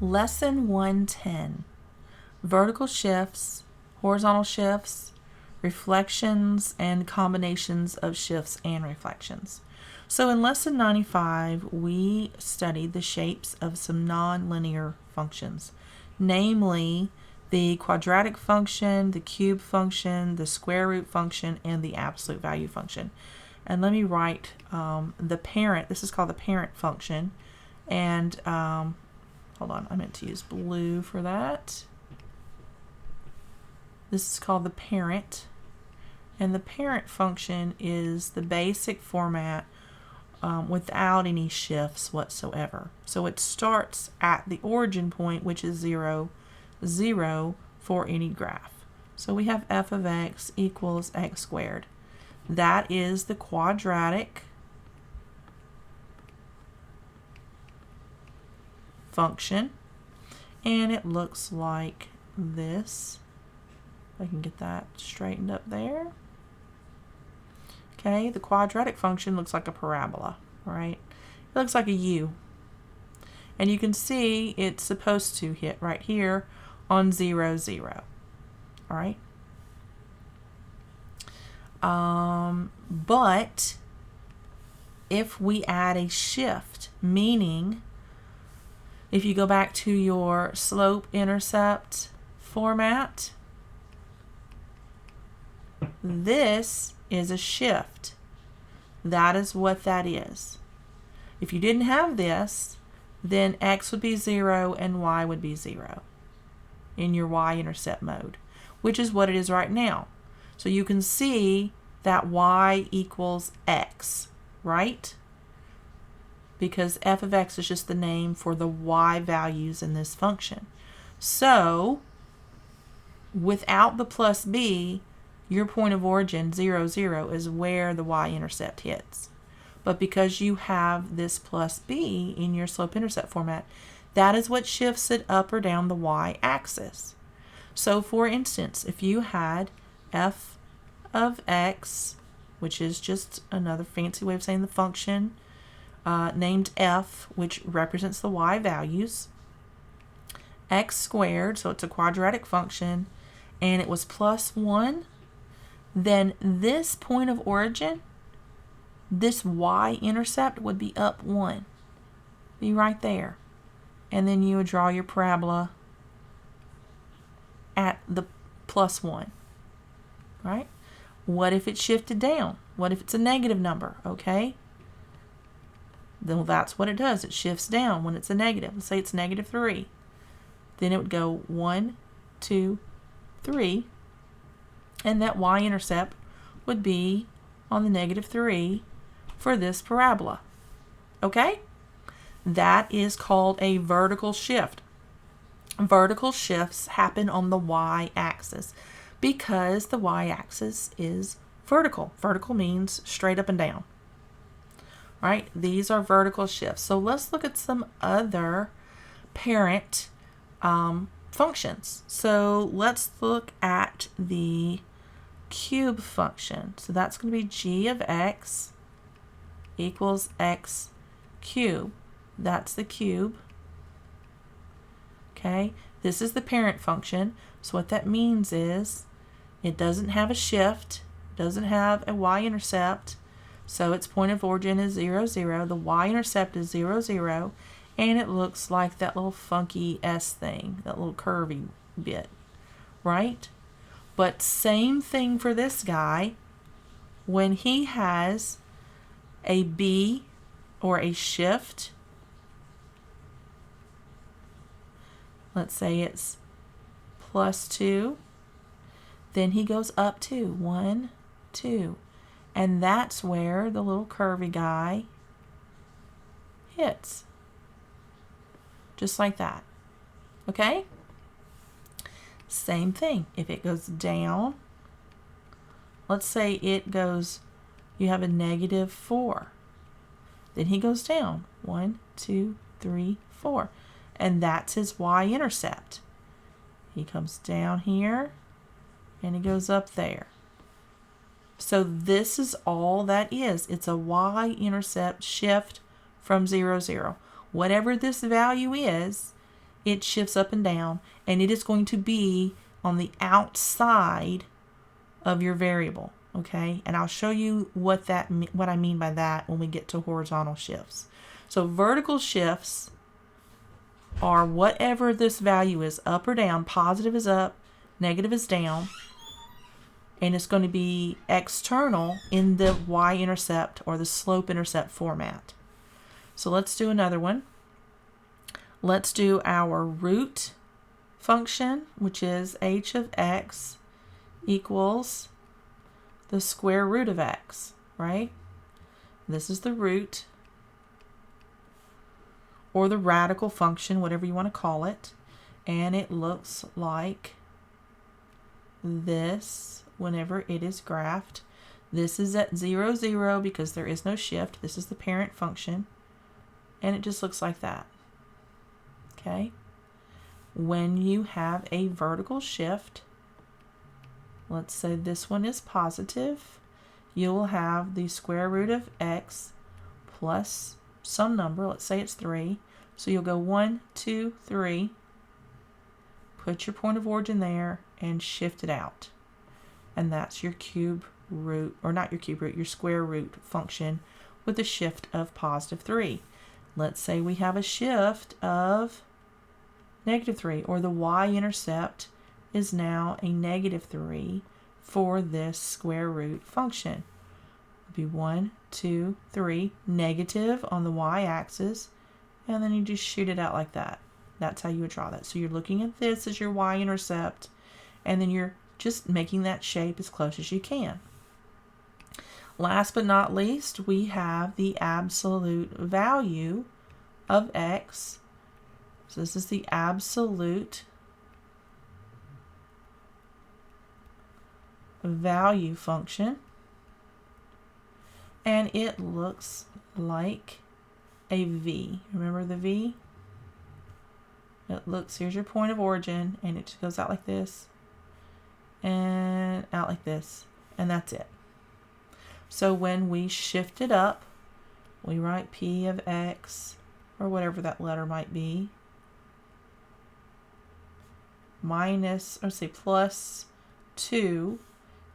Lesson 110, vertical shifts, horizontal shifts, reflections, and combinations of shifts and reflections. So in lesson 95, we studied the shapes of some nonlinear functions, namely the quadratic function, the cube function, the square root function, and the absolute value function. And let me write the parent. This is called the parent function. And hold on, I meant to use blue for that. This is called the parent. And the parent function is the basic format without any shifts whatsoever. So it starts at the origin point, which is 0, 0 for any graph. So we have f of x equals x squared. That is the quadratic function, and it looks like this. If I can get that straightened up there. Okay, the quadratic function looks like a parabola, right? It looks like a U. And you can see it's supposed to hit right here on 0, 0. All right? But if we add a shift, meaning if you go back to your slope-intercept format, this is a shift. That is what that is. If you didn't have this, then x would be 0 and y would be 0 in your y-intercept mode, which is what it is right now. So you can see that y equals x, right? Because f of x is just the name for the y values in this function. So without the plus b, your point of origin, 0, 0, is where the y-intercept hits. But because you have this plus b in your slope-intercept format, that is what shifts it up or down the y-axis. So for instance, if you had f of x, which is just another fancy way of saying the function, named f, which represents the y values, x squared, so it's a quadratic function, and it was plus 1, then this point of origin, this y-intercept would be up 1. Be right there. And then you would draw your parabola at the plus 1. Right? What if it shifted down? What if it's a negative number? Okay? Then that's what it does. It shifts down when it's a negative. Let's say it's negative 3. Then it would go 1, 2, 3. And that y-intercept would be on the negative 3 for this parabola. Okay? That is called a vertical shift. Vertical shifts happen on the y-axis because the y-axis is vertical. Vertical means straight up and down. Right? These are vertical shifts. So let's look at some other parent functions. So let's look at the cube function. So that's going to be g of x equals x cubed. That's the cube. Okay, this is the parent function. So what that means is it doesn't have a shift, doesn't have a y-intercept, so its point of origin is 0, 0. The y-intercept is 0, 0, and it looks like that little funky S thing, that little curvy bit, right? But same thing for this guy. When he has a B or a shift, let's say it's plus 2, then he goes up 2, 1, 2. And that's where the little curvy guy hits. Just like that. Okay? Same thing. If it goes down, let's say it goes, you have a negative 4. Then he goes down. 1, 2, 3, 4. And that's his y-intercept. He comes down here, and he goes up there. So this is all that is. It's a y-intercept shift from 0, 0. Whatever this value is, it shifts up and down, and it is going to be on the outside of your variable, okay? And I'll show you what I mean by that when we get to horizontal shifts. So vertical shifts are whatever this value is, up or down. Positive is up, negative is down, and it's going to be external in the y-intercept or the slope-intercept format. So let's do another one. Let's do our root function, which is h of x equals the square root of x, right? This is the root, or the radical function, whatever you want to call it. And it looks like this whenever it is graphed. This is at 0, 0 because there is no shift. This is the parent function. And it just looks like that. Okay? When you have a vertical shift, let's say this one is positive, you will have the square root of x plus some number. Let's say it's 3. So you'll go 1, 2, 3, put your point of origin there, and shift it out. And that's your cube root, or not your cube root, your square root function with a shift of positive 3. Let's say we have a shift of negative 3, or the y-intercept is now a negative 3 for this square root function. It'll be 1, 2, 3, negative on the y-axis, and then you just shoot it out like that. That's how you would draw that. So you're looking at this as your y-intercept, and then you're just making that shape as close as you can. Last but not least, we have the absolute value of x. So this is the absolute value function, and it looks like a V. Remember the V? It looks, here's your point of origin, and it just goes out like this and out like this, and that's it. So when we shift it up, we write P of x, or whatever that letter might be, minus, or say plus 2.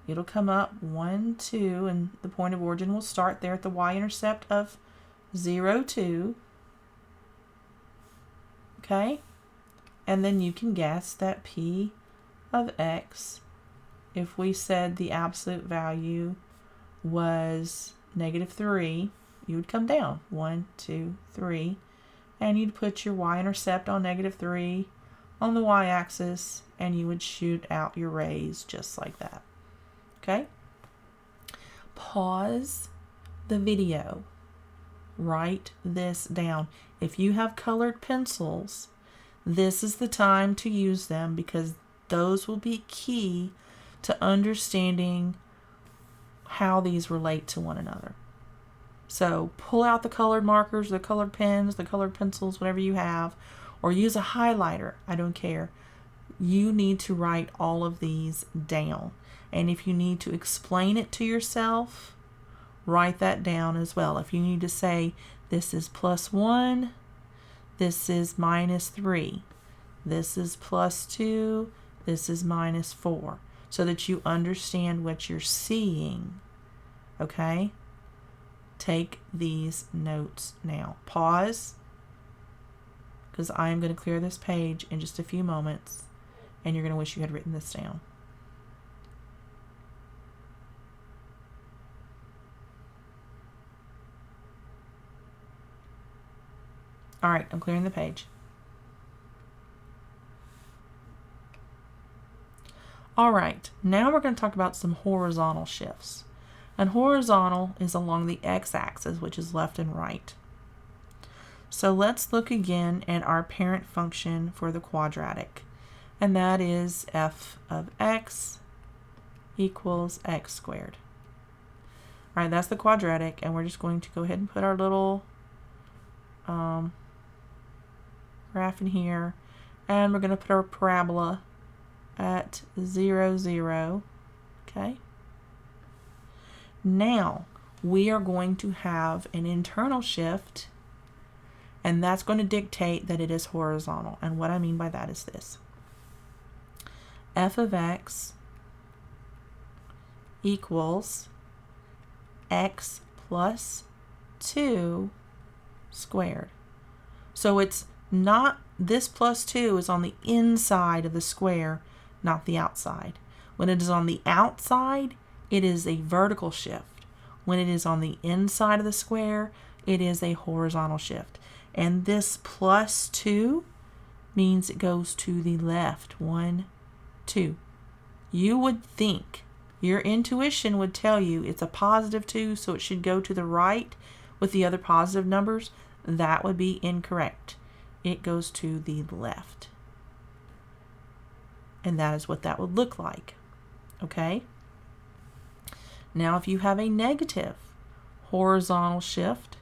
It'll come up 1, 2, and the point of origin will start there at the y-intercept of 0, 2. Okay? And then you can guess that P of x, if we said the absolute value was negative 3, you would come down 1, 2, 3, and you'd put your y-intercept on negative 3 on the y-axis, and you would shoot out your rays just like that. Okay? Pause the video. Write this down. If you have colored pencils, this is the time to use them, because those will be key to understanding how these relate to one another. So pull out the colored markers, the colored pens, the colored pencils, whatever you have, or use a highlighter. I don't care. You need to write all of these down. And if you need to explain it to yourself, write that down as well. If you need to say, this is plus 1, this is minus 3, this is plus 2, this is minus 4, so that you understand what you're seeing. Okay? Take these notes now. Pause, because I am going to clear this page in just a few moments, and you're going to wish you had written this down. All right, I'm clearing the page. All right, now we're going to talk about some horizontal shifts. And horizontal is along the x-axis, which is left and right. So let's look again at our parent function for the quadratic. And that is f of x equals x squared. All right, that's the quadratic, and we're just going to go ahead and put our little graph in here, and we're going to put our parabola at 0, 0. Okay. Now we are going to have an internal shift, And that's going to dictate that it is horizontal. And what I mean by that is this. F of x equals x plus 2 squared. So it's not, this plus 2 is on the inside of the square, not the outside. When it is on the outside, it is a vertical shift. When it is on the inside of the square, it is a horizontal shift. And this plus 2 means it goes to the left. 1, 2. You would think, your intuition would tell you it's a positive 2, so it should go to the right with the other positive numbers. That would be incorrect. It goes to the left. And that is what that would look like. Okay? Now, if you have a negative horizontal shift,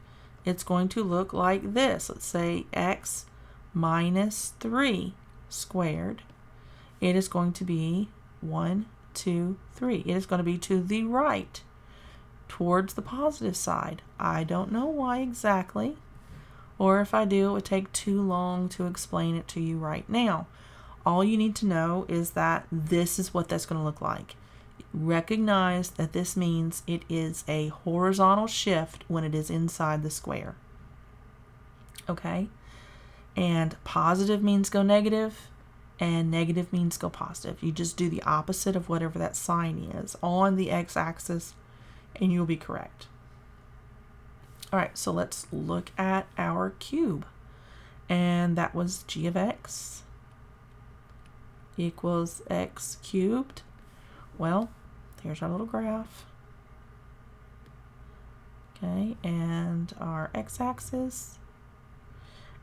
it's going to look like this. Let's say x minus 3 squared. It is going to be 1, 2, 3. It is going to be to the right, towards the positive side. I don't know why exactly, or if I do, it would take too long to explain it to you right now. All you need to know is that this is what that's going to look like. Recognize that this means it is a horizontal shift when it is inside the square. Okay? And positive means go negative, and negative means go positive. You just do the opposite of whatever that sign is on the x-axis, and you'll be correct. All right, so let's look at our cube. And that was g of x equals x cubed. Well, here's our little graph. Okay, and our x-axis.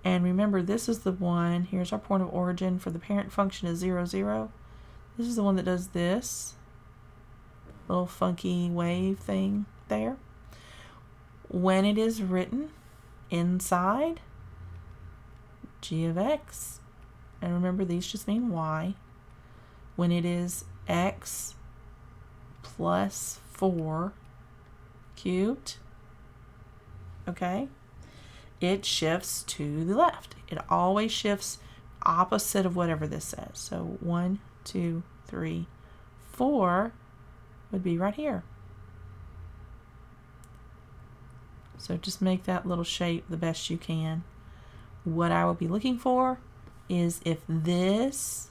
And remember, this is the one, here's our point of origin for the parent function is 0, 0. This is the one that does this little funky wave thing there. When it is written inside g of x, and remember these just mean y, when it is x plus 4 cubed, okay, it shifts to the left. It always shifts opposite of whatever this says. So 1, 2, 3, 4 would be right here. So just make that little shape the best you can. What I will be looking for is if this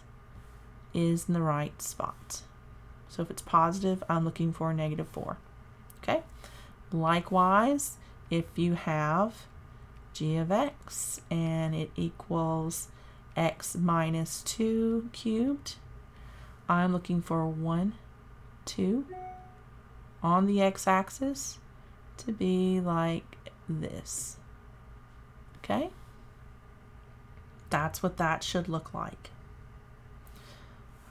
is in the right spot. So if it's positive, I'm looking for a negative 4. Okay? Likewise, if you have g of x and it equals x minus 2 cubed, I'm looking for 1, 2 on the x-axis to be like this. Okay? That's what that should look like.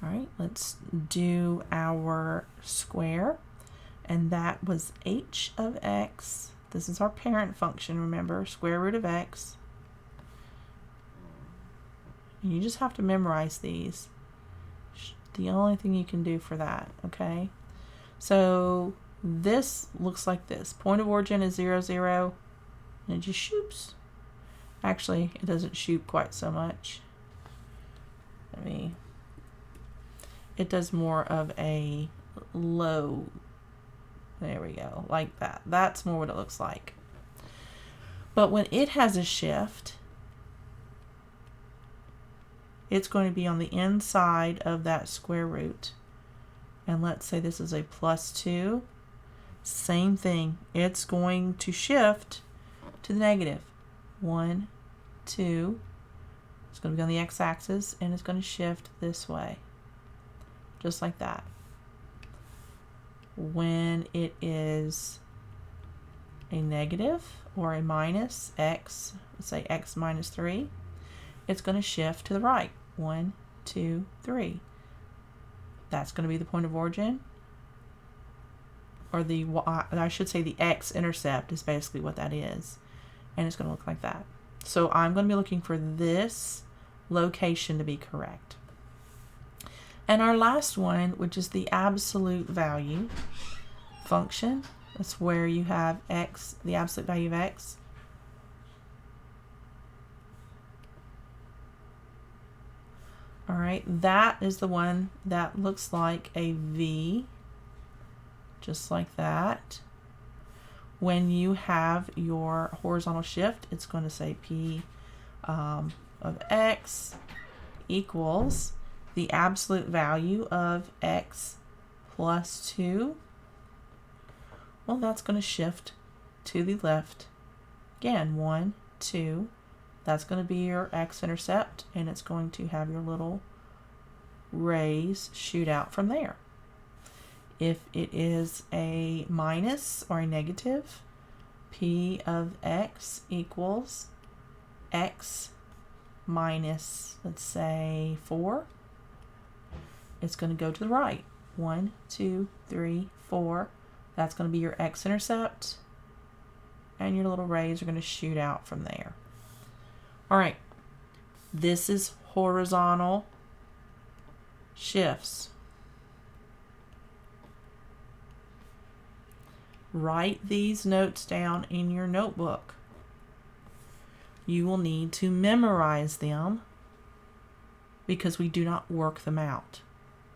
All right, let's do our square. And that was h of x. This is our parent function, remember, square root of x. And you just have to memorize these. The only thing you can do for that, okay? So this looks like this. Point of origin is 0, 0, and it just shoots. Actually, it doesn't shoot quite so much. It does more of a low. There we go, like that. That's more what it looks like. But when it has a shift, it's going to be on the inside of that square root. And let's say this is a plus 2. Same thing. It's going to shift to the negative. 1, 2. It's going to be on the x-axis, and it's going to shift this way. Just like that. When it is a negative or a minus x, let's say x minus 3, it's going to shift to the right. 1, 2, 3. That's going to be the point of origin, or the y, I should say the x-intercept is basically what that is, and it's going to look like that. So I'm going to be looking for this location to be correct. And our last one, which is the absolute value function, that's where you have x, the absolute value of x. All right, that is the one that looks like a V, just like that. When you have your horizontal shift, it's going to say P of X equals the absolute value of X plus 2. Well, that's going to shift to the left. Again, 1, 2. That's going to be your x-intercept, and it's going to have your little rays shoot out from there. If it is a minus or a negative, P of X equals X minus, let's say, 4. It's going to go to the right. 1, 2, 3, 4. That's going to be your x-intercept, and your little rays are going to shoot out from there. All right, this is horizontal shifts. Write these notes down in your notebook. You will need to memorize them because we do not work them out.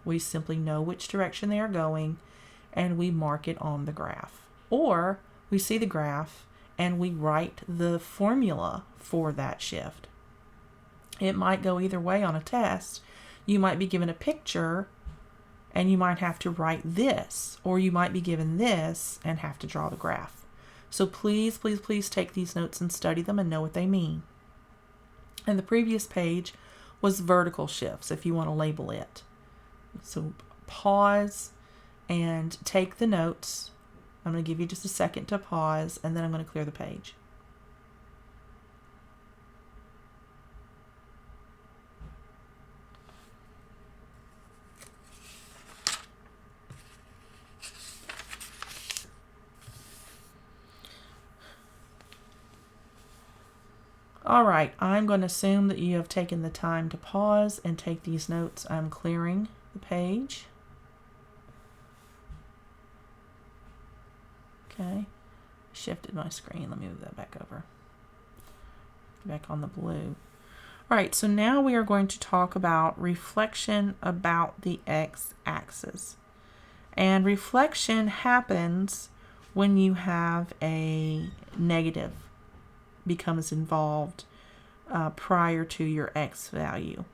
We simply know which direction they are going and we mark it on the graph. Or we see the graph and we write the formula for that shift. It might go either way on a test. You might be given a picture and you might have to write this, or you might be given this and have to draw the graph. So please, please, please take these notes and study them and know what they mean. And the previous page was vertical shifts, if you want to label it. So pause and take the notes. I'm going to give you just a second to pause, and then I'm going to clear the page. All right, I'm going to assume that you have taken the time to pause and take these notes. I'm clearing the page. Okay, shifted my screen. Let me move that back over. Back on the blue. All right, so now we are going to talk about reflection about the x-axis. And reflection happens when you have a negative becomes involved prior to your x value.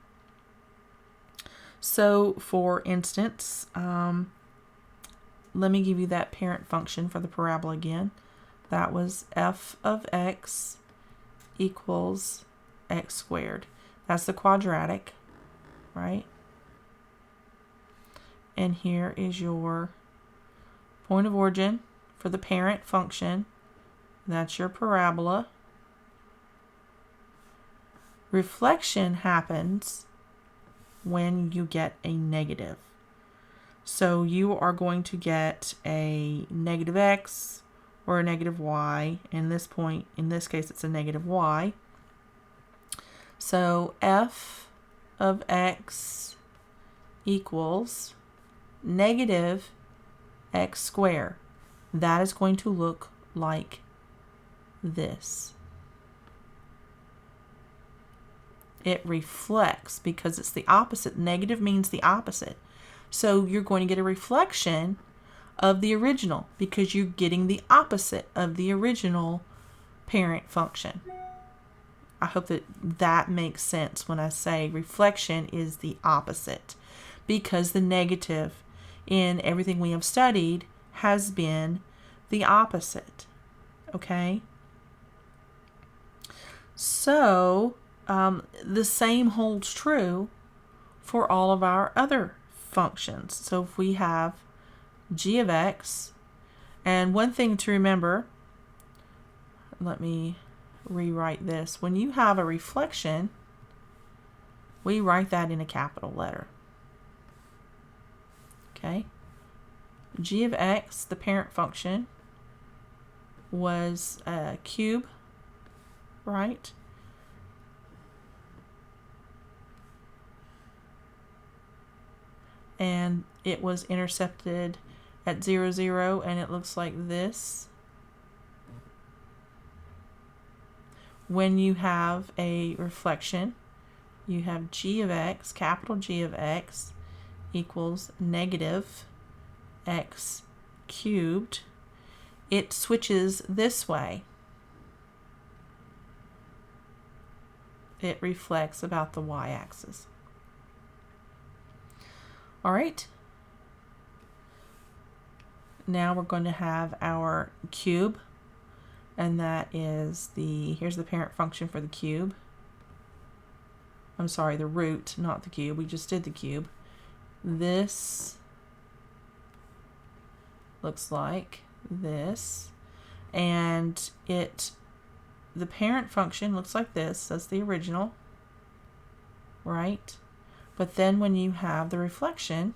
So for instance, let me give you that parent function for the parabola again. That was f of x equals x squared. That's the quadratic, right? And here is your point of origin for the parent function. That's your parabola. Reflection happens when you get a negative. So you are going to get a negative x or a negative y. In this case, it's a negative y. So f of x equals negative x squared. That is going to look like this. It reflects because it's the opposite. Negative means the opposite. So you're going to get a reflection of the original because you're getting the opposite of the original parent function. I hope that makes sense when I say reflection is the opposite, because the negative in everything we have studied has been the opposite. Okay? So the same holds true for all of our other functions. So if we have g of x, and one thing to remember, let me rewrite this. When you have a reflection, we write that in a capital letter. Okay? G of x, the parent function, was a cube, right? And it was intercepted at 0, 0, and it looks like this. When you have a reflection, you have g of x, capital G of x, equals negative x cubed. It switches this way. It reflects about the y-axis. All right. Now we're going to have our cube, and that is here's the parent function for the cube. I'm sorry, the root, not the cube. We just did the cube. This looks like this, and the parent function looks like this. That's the original, right? But then when you have the reflection,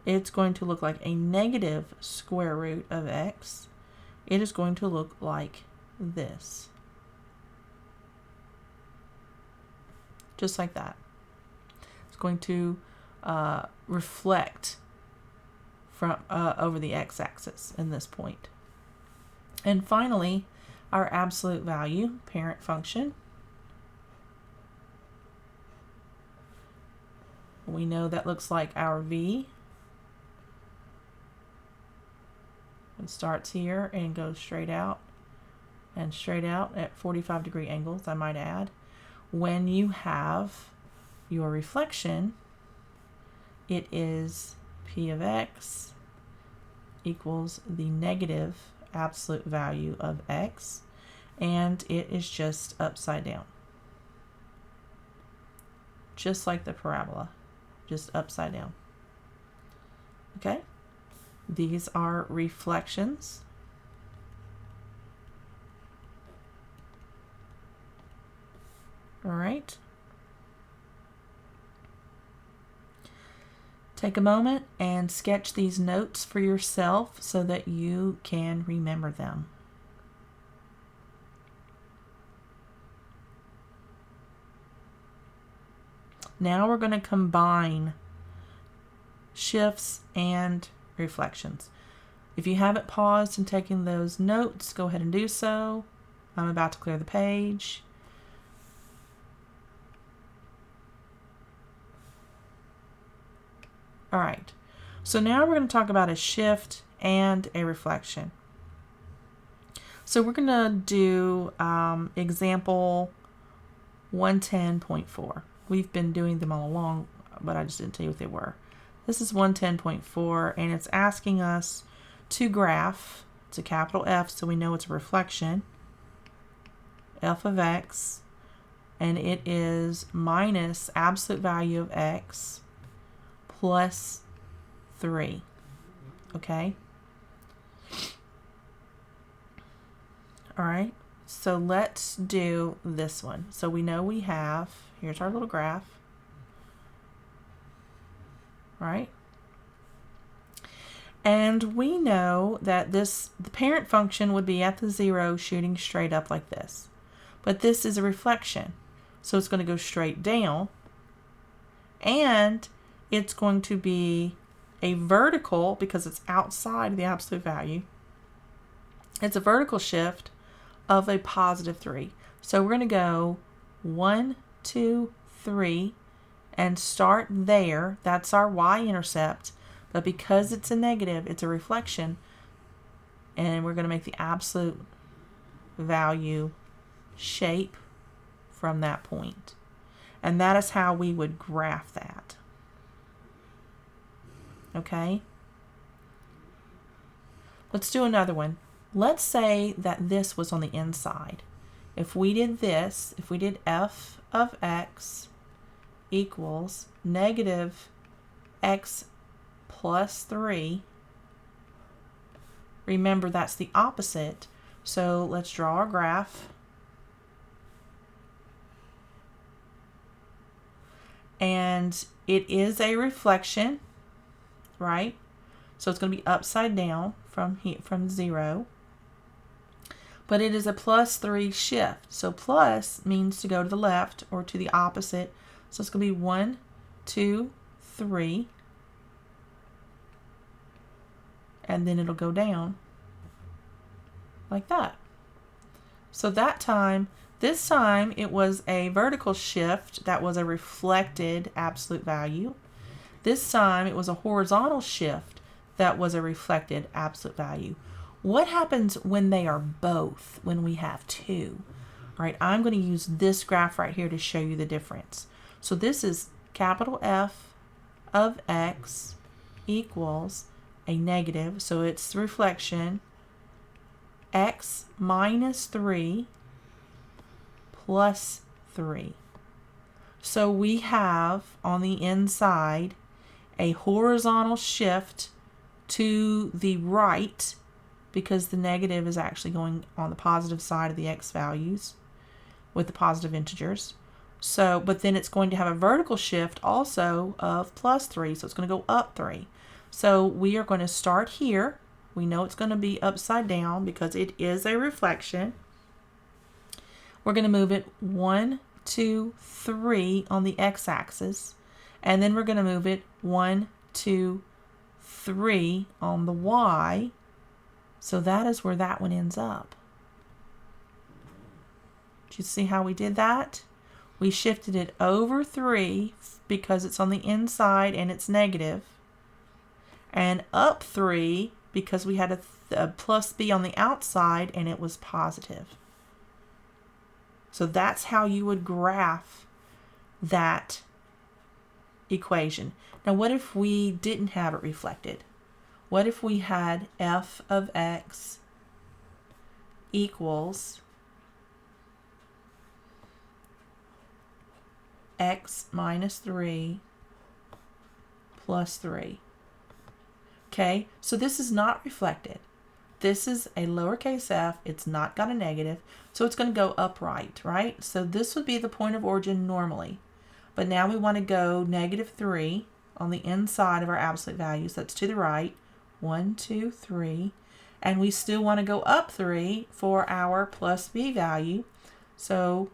it's going to look like a negative square root of x. It is going to look like this. Just like that. It's going to reflect from over the x-axis in this point. And finally, our absolute value, parent function. We know that looks like our v. It starts here and goes straight out and straight out at 45-degree angles, I might add. When you have your reflection, it is p of x equals the negative absolute value of x, and it is just upside down. Just like the parabola, just upside down. Okay? These are reflections. All right. Take a moment and sketch these notes for yourself so that you can remember them. Now we're going to combine shifts and reflections. If you haven't paused and taken those notes, go ahead and do so. I'm about to clear the page. All right, so now we're going to talk about a shift and a reflection. So we're going to do example 110.4. We've been doing them all along, but I just didn't tell you what they were. This is 110.4, and it's asking us to graph. It's a capital F, so we know it's a reflection. F of x, and it is minus absolute value of x plus 3. Okay? All right, so let's do this one. So we know we have, here's our little graph. Right? And we know that the parent function would be at the 0 shooting straight up like this. But this is a reflection. So it's going to go straight down. And it's going to be a vertical, because it's outside of the absolute value. It's a vertical shift of a positive 3. So we're going to go 1, 2, 3. And start there. That's our y-intercept, but because it's a negative, it's a reflection, and we're going to make the absolute value shape from that point. And that is how we would graph that. Okay? Let's do another one. Let's say that this was on the inside. If we did this, if we did f of x equals negative x plus 3. Remember, that's the opposite. So let's draw our graph. And it is a reflection, right? So it's going to be upside down from 0. But it is a plus 3 shift. So plus means to go to the left or to the opposite. So it's going to be 1, 2, 3. And then it'll go down like that. So this time it was a vertical shift that was a reflected absolute value. This time it was a horizontal shift that was a reflected absolute value. What happens when they are both, when we have two? All right, I'm going to use this graph right here to show you the difference. So this is capital F of x equals a negative, so it's the reflection, x minus 3 plus 3. So we have on the inside a horizontal shift to the right because the negative is actually going on the positive side of the x values with the positive integers. So, but then it's going to have a vertical shift also of plus 3, so it's going to go up 3. So we are going to start here. We know it's going to be upside down because it is a reflection. We're going to move it 1, 2, 3 on the x-axis, and then we're going to move it 1, 2, 3 on the y. So that is where that one ends up. Did you see how we did that? We shifted it over 3 because it's on the inside and it's negative, and up 3 because we had a plus b on the outside and it was positive. So that's how you would graph that equation. Now what if we didn't have it reflected? What if we had f of x equals x minus 3 plus 3? Okay, so this is not reflected. This is a lowercase f. It's not got a negative, so it's going to go upright, right? So this would be the point of origin normally. But now we want to go negative 3 on the inside of our absolute values. That's to the right. 1, 2, 3. And we still want to go up 3 for our plus b value. So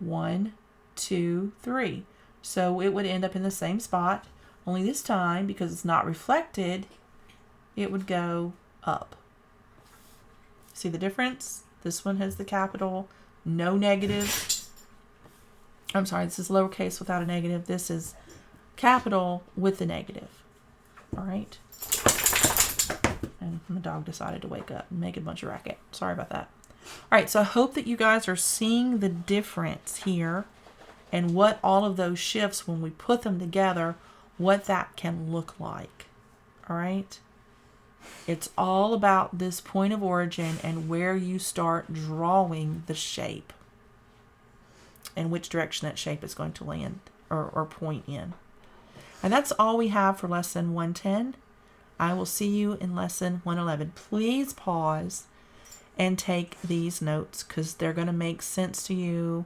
1, 2, 3. So it would end up in the same spot, only this time, because it's not reflected, it would go up. See the difference? This one has the capital, no negative. I'm sorry, this is lowercase without a negative. This is capital with the negative. All right. And my dog decided to wake up and make a bunch of racket. Sorry about that. All right, so I hope that you guys are seeing the difference here and what all of those shifts, when we put them together, what that can look like. All right. It's all about this point of origin and where you start drawing the shape and which direction that shape is going to land or point in. And that's all we have for lesson 110. I will see you in lesson 111. Please pause and take these notes because they're going to make sense to you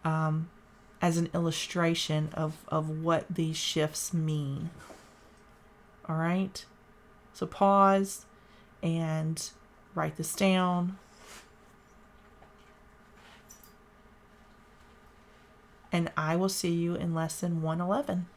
as an illustration of what these shifts mean. All right? So pause and write this down. And I will see you in lesson 111.